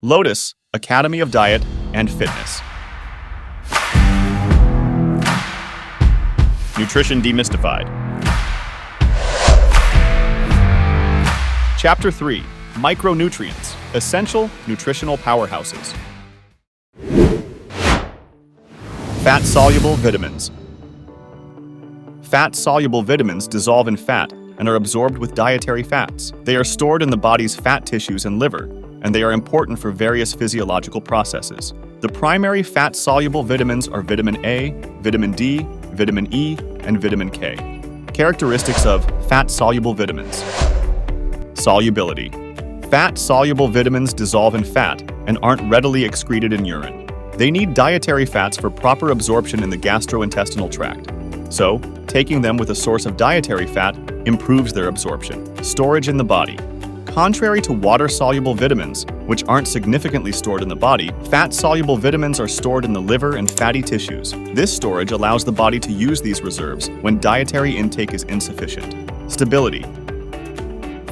Lotus, Academy of Diet and Fitness. Nutrition Demystified. Chapter 3. Micronutrients, Essential Nutritional Powerhouses. Fat-soluble vitamins. Fat-soluble vitamins dissolve in fat and are absorbed with dietary fats. They are stored in the body's fat tissues and liver, and they are important for various physiological processes. The primary fat-soluble vitamins are vitamin A, vitamin D, vitamin E, and vitamin K. Characteristics of fat-soluble vitamins. Solubility. Fat-soluble vitamins dissolve in fat and aren't readily excreted in urine. They need dietary fats for proper absorption in the gastrointestinal tract. So, taking them with a source of dietary fat improves their absorption. Storage in the body. Contrary to water-soluble vitamins, which aren't significantly stored in the body, fat-soluble vitamins are stored in the liver and fatty tissues. This storage allows the body to use these reserves when dietary intake is insufficient. Stability.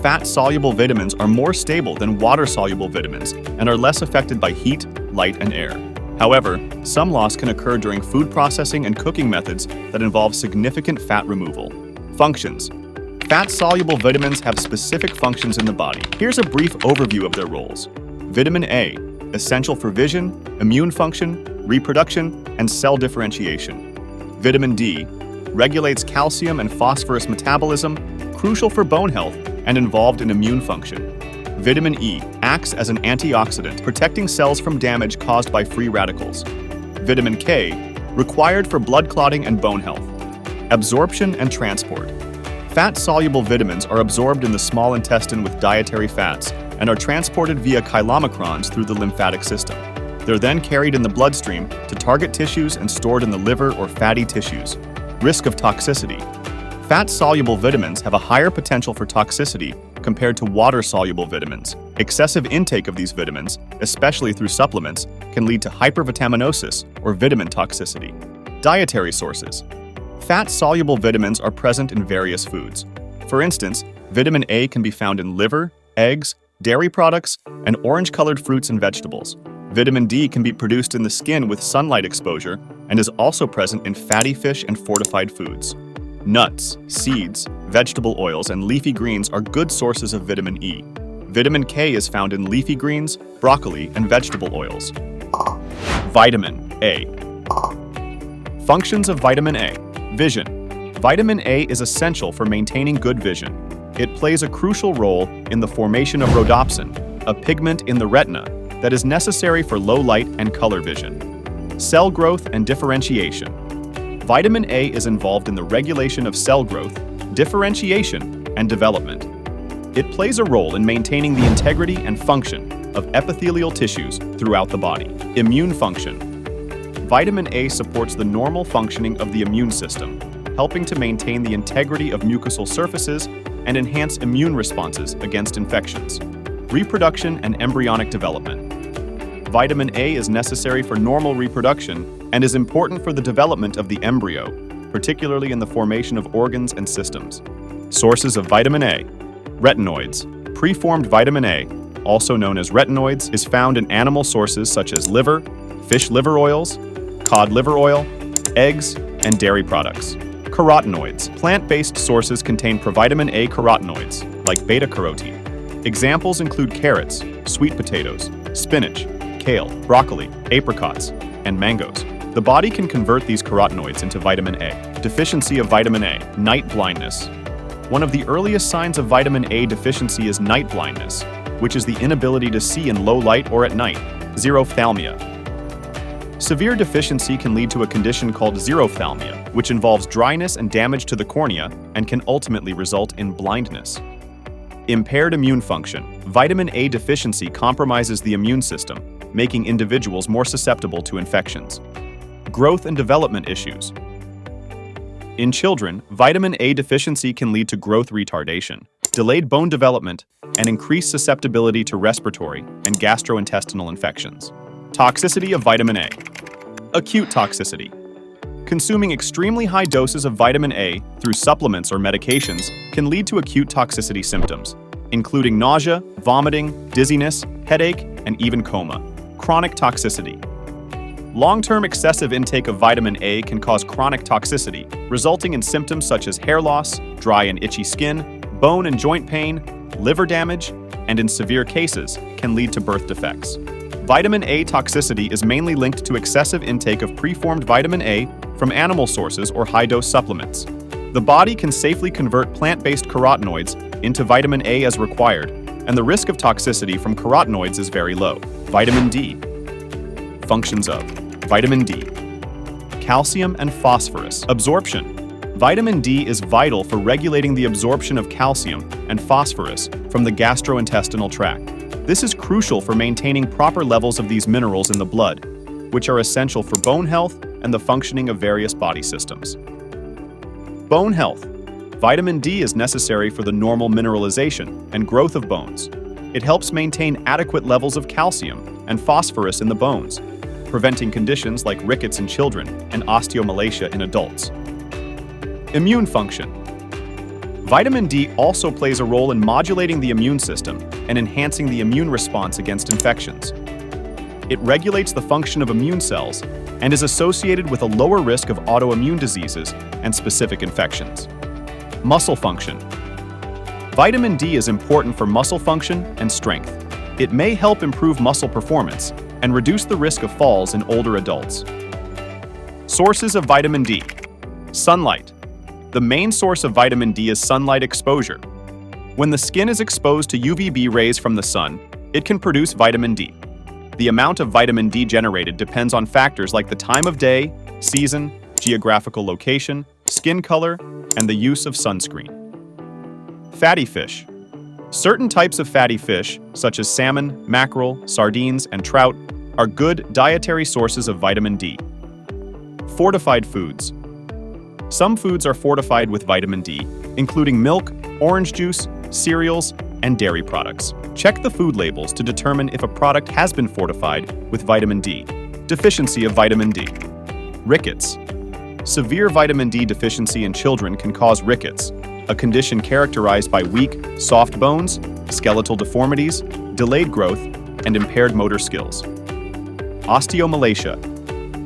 Fat-soluble vitamins are more stable than water-soluble vitamins and are less affected by heat, light, and air. However, some loss can occur during food processing and cooking methods that involve significant fat removal. Functions. Fat-soluble vitamins have specific functions in the body. Here's a brief overview of their roles. Vitamin A, essential for vision, immune function, reproduction, and cell differentiation. Vitamin D, regulates calcium and phosphorus metabolism, crucial for bone health and involved in immune function. Vitamin E acts as an antioxidant, protecting cells from damage caused by free radicals. Vitamin K, required for blood clotting and bone health. Absorption and transport. Fat-soluble vitamins are absorbed in the small intestine with dietary fats and are transported via chylomicrons through the lymphatic system. They're then carried in the bloodstream to target tissues and stored in the liver or fatty tissues. Risk of toxicity. Fat-soluble vitamins have a higher potential for toxicity compared to water-soluble vitamins. Excessive intake of these vitamins, especially through supplements, can lead to hypervitaminosis or vitamin toxicity. Dietary sources. Fat-soluble vitamins are present in various foods. For instance, vitamin A can be found in liver, eggs, dairy products, and orange-colored fruits and vegetables. Vitamin D can be produced in the skin with sunlight exposure and is also present in fatty fish and fortified foods. Nuts, seeds, vegetable oils, and leafy greens are good sources of vitamin E. Vitamin K is found in leafy greens, broccoli, and vegetable oils. Vitamin A. Functions of vitamin A. Vision. Vitamin A is essential for maintaining good vision. It plays a crucial role in the formation of rhodopsin, a pigment in the retina that is necessary for low light and color vision. Cell growth and differentiation. Vitamin A is involved in the regulation of cell growth, differentiation, and development. It plays a role in maintaining the integrity and function of epithelial tissues throughout the body. Immune function. Vitamin A supports the normal functioning of the immune system, helping to maintain the integrity of mucosal surfaces and enhance immune responses against infections. Reproduction and embryonic development. Vitamin A is necessary for normal reproduction and is important for the development of the embryo, particularly in the formation of organs and systems. Sources of vitamin A. Retinoids. Preformed vitamin A, also known as retinoids, is found in animal sources such as liver, fish liver oils, cod liver oil, eggs, and dairy products. Carotenoids. Plant-based sources contain provitamin A carotenoids, like beta-carotene. Examples include carrots, sweet potatoes, spinach, kale, broccoli, apricots, and mangoes. The body can convert these carotenoids into vitamin A. Deficiency of vitamin A. Night blindness. One of the earliest signs of vitamin A deficiency is night blindness, which is the inability to see in low light or at night. Xerophthalmia. Severe deficiency can lead to a condition called xerophthalmia, which involves dryness and damage to the cornea and can ultimately result in blindness. Impaired immune function. Vitamin A deficiency compromises the immune system, making individuals more susceptible to infections. Growth and development issues. In children, vitamin A deficiency can lead to growth retardation, delayed bone development, and increased susceptibility to respiratory and gastrointestinal infections. Toxicity of vitamin A. Acute toxicity. Consuming extremely high doses of vitamin A through supplements or medications can lead to acute toxicity symptoms, including nausea, vomiting, dizziness, headache, and even coma. Chronic toxicity. Long-term excessive intake of vitamin A can cause chronic toxicity, resulting in symptoms such as hair loss, dry and itchy skin, bone and joint pain, liver damage, and in severe cases, can lead to birth defects. Vitamin A toxicity is mainly linked to excessive intake of preformed vitamin A from animal sources or high-dose supplements. The body can safely convert plant-based carotenoids into vitamin A as required, and the risk of toxicity from carotenoids is very low. Vitamin D. Functions of vitamin D. Calcium and phosphorus. Absorption. Vitamin D is vital for regulating the absorption of calcium and phosphorus from the gastrointestinal tract. This is crucial for maintaining proper levels of these minerals in the blood, which are essential for bone health and the functioning of various body systems. Bone health. Vitamin D is necessary for the normal mineralization and growth of bones. It helps maintain adequate levels of calcium and phosphorus in the bones, preventing conditions like rickets in children and osteomalacia in adults. Immune function. Vitamin D also plays a role in modulating the immune system and enhancing the immune response against infections. It regulates the function of immune cells and is associated with a lower risk of autoimmune diseases and specific infections. Muscle function. Vitamin D is important for muscle function and strength. It may help improve muscle performance and reduce the risk of falls in older adults. Sources of vitamin D. Sunlight. The main source of vitamin D is sunlight exposure. When the skin is exposed to UVB rays from the sun, it can produce vitamin D. The amount of vitamin D generated depends on factors like the time of day, season, geographical location, skin color, and the use of sunscreen. Fatty fish. Certain types of fatty fish, such as salmon, mackerel, sardines, and trout, are good dietary sources of vitamin D. Fortified foods. Some foods are fortified with vitamin D, including milk, orange juice, cereals, and dairy products. Check the food labels to determine if a product has been fortified with vitamin D. Deficiency of vitamin D. Rickets. Severe vitamin D deficiency in children can cause rickets, a condition characterized by weak, soft bones, skeletal deformities, delayed growth, and impaired motor skills. Osteomalacia.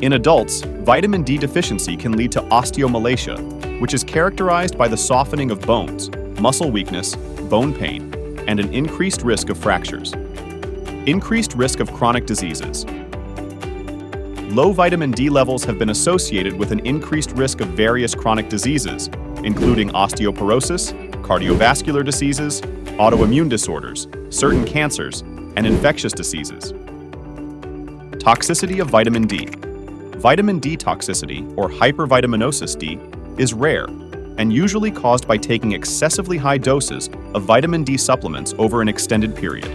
In adults, vitamin D deficiency can lead to osteomalacia, which is characterized by the softening of bones, muscle weakness, bone pain, and an increased risk of fractures. Increased risk of chronic diseases. Low vitamin D levels have been associated with an increased risk of various chronic diseases, including osteoporosis, cardiovascular diseases, autoimmune disorders, certain cancers, and infectious diseases. Toxicity of vitamin D. Vitamin D toxicity, or hypervitaminosis D, is rare and usually caused by taking excessively high doses of vitamin D supplements over an extended period.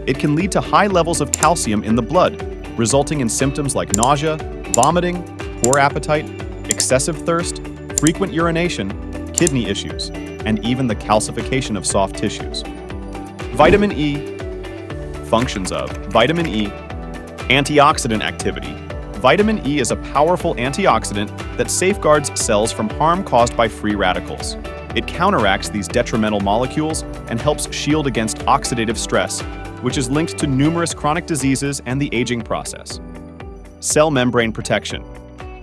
It can lead to high levels of calcium in the blood, resulting in symptoms like nausea, vomiting, poor appetite, excessive thirst, frequent urination, kidney issues, and even the calcification of soft tissues. Vitamin E. Functions of vitamin E. Antioxidant activity. Vitamin E is a powerful antioxidant that safeguards cells from harm caused by free radicals. It counteracts these detrimental molecules and helps shield against oxidative stress, which is linked to numerous chronic diseases and the aging process. Cell membrane protection.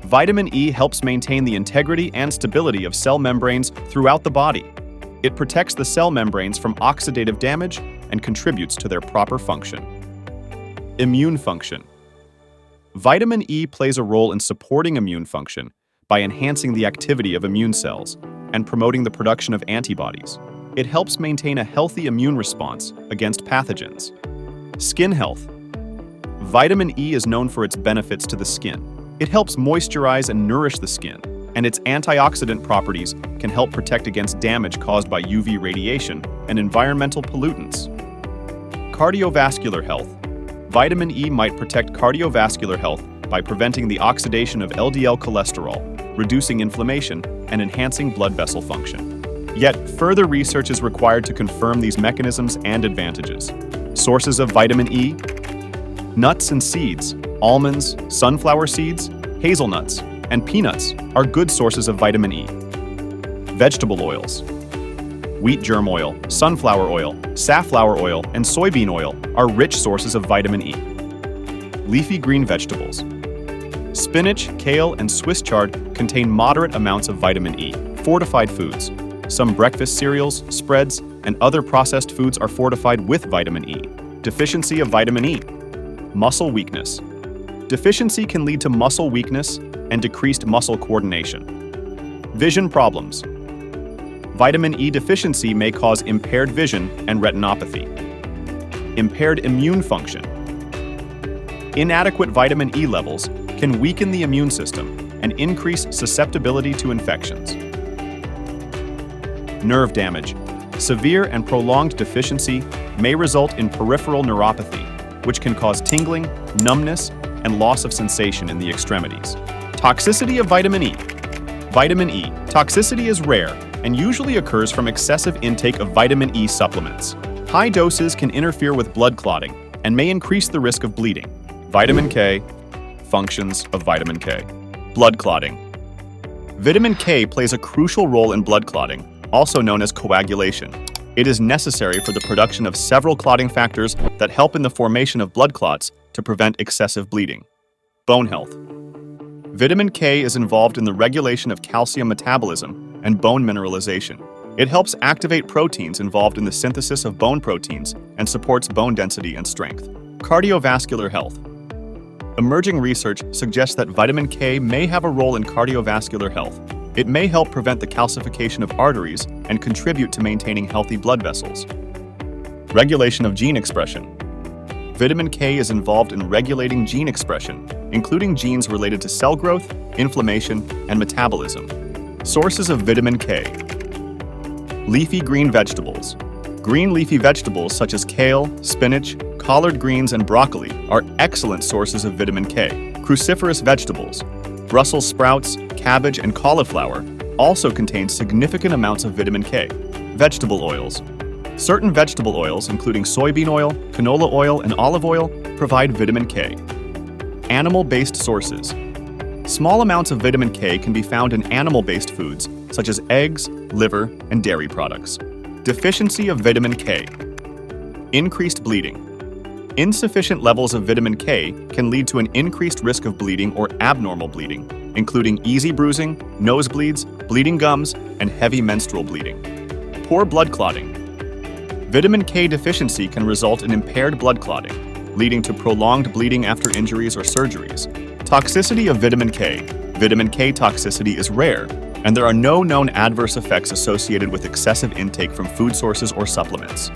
Vitamin E helps maintain the integrity and stability of cell membranes throughout the body. It protects the cell membranes from oxidative damage and contributes to their proper function. Immune function. Vitamin E plays a role in supporting immune function by enhancing the activity of immune cells and promoting the production of antibodies. It helps maintain a healthy immune response against pathogens. Skin health. Vitamin E is known for its benefits to the skin. It helps moisturize and nourish the skin, and its antioxidant properties can help protect against damage caused by UV radiation and environmental pollutants. Cardiovascular health. Vitamin E might protect cardiovascular health by preventing the oxidation of LDL cholesterol, reducing inflammation, and enhancing blood vessel function. Yet, further research is required to confirm these mechanisms and advantages. Sources of vitamin E: nuts and seeds. Almonds, sunflower seeds, hazelnuts, and peanuts are good sources of vitamin E. Vegetable oils. Wheat germ oil, sunflower oil, safflower oil, and soybean oil are rich sources of vitamin E. Leafy green vegetables. Spinach, kale, and Swiss chard contain moderate amounts of vitamin E. Fortified foods. Some breakfast cereals, spreads, and other processed foods are fortified with vitamin E. Deficiency of vitamin E. Muscle weakness. Deficiency can lead to muscle weakness and decreased muscle coordination. Vision problems. Vitamin E deficiency may cause impaired vision and retinopathy. Impaired immune function. Inadequate vitamin E levels can weaken the immune system and increase susceptibility to infections. Nerve damage. Severe and prolonged deficiency may result in peripheral neuropathy, which can cause tingling, numbness, and loss of sensation in the extremities. Toxicity of vitamin E. Vitamin E toxicity is rare and usually occurs from excessive intake of vitamin E supplements. High doses can interfere with blood clotting and may increase the risk of bleeding. Vitamin K. Functions of vitamin K. Blood clotting. Vitamin K plays a crucial role in blood clotting, also known as coagulation. It is necessary for the production of several clotting factors that help in the formation of blood clots to prevent excessive bleeding. Bone health. Vitamin K is involved in the regulation of calcium metabolism and bone mineralization. It helps activate proteins involved in the synthesis of bone proteins and supports bone density and strength. Cardiovascular health. Emerging research suggests that vitamin K may have a role in cardiovascular health. It may help prevent the calcification of arteries and contribute to maintaining healthy blood vessels. Regulation of gene expression. Vitamin K is involved in regulating gene expression, including genes related to cell growth, inflammation, and metabolism. Sources of vitamin K. Leafy green vegetables. Green leafy vegetables such as kale, spinach, collard greens, and broccoli are excellent sources of vitamin K. Cruciferous vegetables. Brussels sprouts, cabbage, and cauliflower also contain significant amounts of vitamin K. Vegetable oils. Certain vegetable oils, including soybean oil, canola oil, and olive oil, provide vitamin K. Animal-based sources. Small amounts of vitamin K can be found in animal-based foods, such as eggs, liver, and dairy products. Deficiency of vitamin K. Increased bleeding. Insufficient levels of vitamin K can lead to an increased risk of bleeding or abnormal bleeding, including easy bruising, nosebleeds, bleeding gums, and heavy menstrual bleeding. Poor blood clotting. Vitamin K deficiency can result in impaired blood clotting, leading to prolonged bleeding after injuries or surgeries. Toxicity of vitamin K. Vitamin K toxicity is rare, and there are no known adverse effects associated with excessive intake from food sources or supplements.